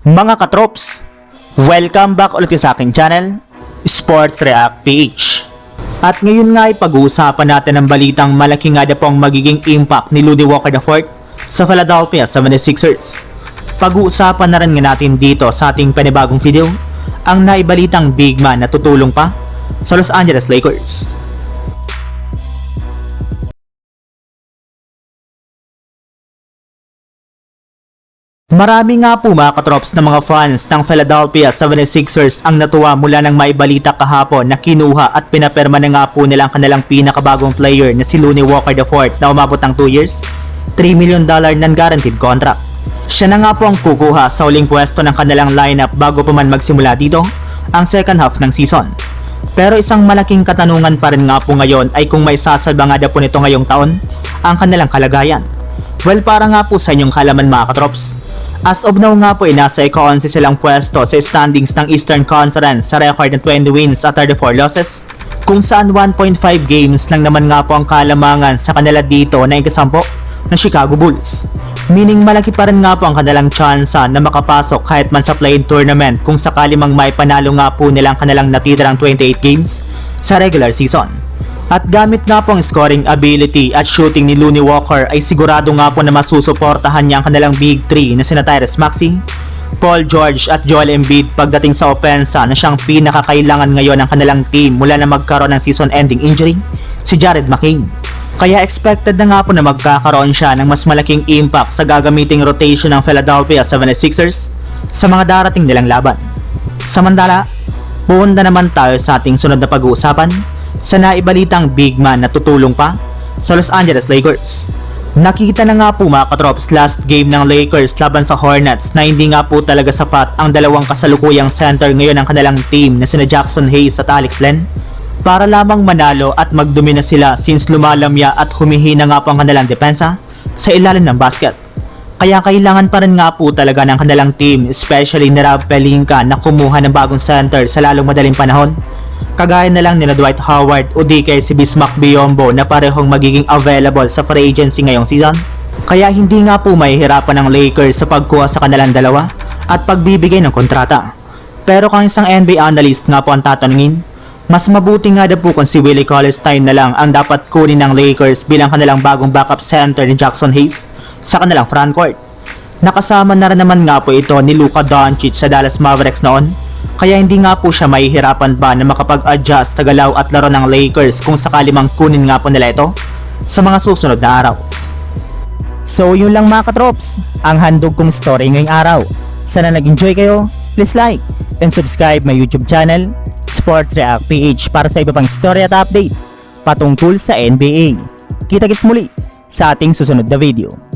Mga katrops, welcome back ulit sa aking channel, Sports React PH. At ngayon nga ay pag-uusapan natin ang balitang malaki nga na po ang magiging impact ni Lonnie Walker IV sa Philadelphia 76ers. Pag-uusapan na rin nga natin dito sa ating panibagong video ang naibalitang big man na tutulong pa sa Los Angeles Lakers. Marami nga po mga katrops na mga fans ng Philadelphia 76ers ang natuwa mula nang maibalita kahapon na kinuha at pinaperma na nga po nilang kanilang pinakabagong player na si Lonnie Walker IV na umabot ng 2 years, $3 million non-guaranteed contract. Siya na nga po ang kukuha sa uling pwesto ng kanilang lineup bago pa man magsimula dito ang second half ng season. Pero isang malaking katanungan pa rin nga po ngayon ay kung may sasalba nga na po nito ngayong taon ang kanilang kalagayan. Well, para nga po sa inyong kalaman mga katrops, as of now nga po ay nasa ika-11 silang pwesto sa standings ng Eastern Conference sa record ng 20 wins at 34 losses, kung saan 1.5 games lang naman nga po ang kalamangan sa kanila dito na ikasampo na Chicago Bulls. Meaning malaki pa rin nga po ang kanilang tsansa na makapasok kahit man sa play-in tournament kung sakali mang may panalo nga po nilang kanilang natitirang 28 games sa regular season. At gamit nga po ang scoring ability at shooting ni Lonnie Walker ay sigurado nga po na masusuportahan niya ang kanilang big 3 na sina Tyrese Maxey, Paul George at Joel Embiid pagdating sa opensa na siyang pinakakailangan ngayon ng kanilang team mula na magkaroon ng season-ending injury, si Jared McCain. Kaya expected na nga po na magkakaroon siya ng mas malaking impact sa gagamiting rotation ng Philadelphia 76ers sa mga darating nilang laban. Samantala, pupunta naman tayo sa ating sunod na pag-uusapan sa naibalitang big man na tutulong pa sa Los Angeles Lakers. Nakita na nga po mga katrops last game ng Lakers laban sa Hornets na hindi nga po talaga sapat ang dalawang kasalukuyang center ngayon ng kanilang team na sina Jackson Hayes at Alex Len para lamang manalo at magdomina sila since lumalamya at humihina nga po ang kanilang depensa sa ilalim ng basket. Kaya kailangan pa rin nga po talaga ng kanilang team, especially ni Rob Pelinka, na kumuha ng bagong center sa lalong madaling panahon, kagaya na lang nila Dwight Howard o di kay si Bismack Biyombo na parehong magiging available sa free agency ngayong season. Kaya hindi nga po mahihirapan ng Lakers sa pagkuha sa kanilang dalawa at pagbibigay ng kontrata. Pero kung isang NBA analyst nga po ang tatanungin, mas mabuti nga na po kung si Willie Cauley-Stein na lang ang dapat kunin ng Lakers bilang kanilang bagong backup center ni Jackson Hayes sa kanilang frontcourt. Nakasama na rin naman nga po ito ni Luka Doncic sa Dallas Mavericks noon, kaya hindi nga po siya mahihirapan ba na makapag-adjust sa galaw at laro ng Lakers kung sakali mang kunin nga po nila ito sa mga susunod na araw. So yun lang mga katrops, ang handog kong story ngayong araw. Sana nag-enjoy kayo, please like and subscribe my YouTube channel, Sports React PH, para sa iba pang story at update patungkol sa NBA. Kita-kits muli sa ating susunod na video.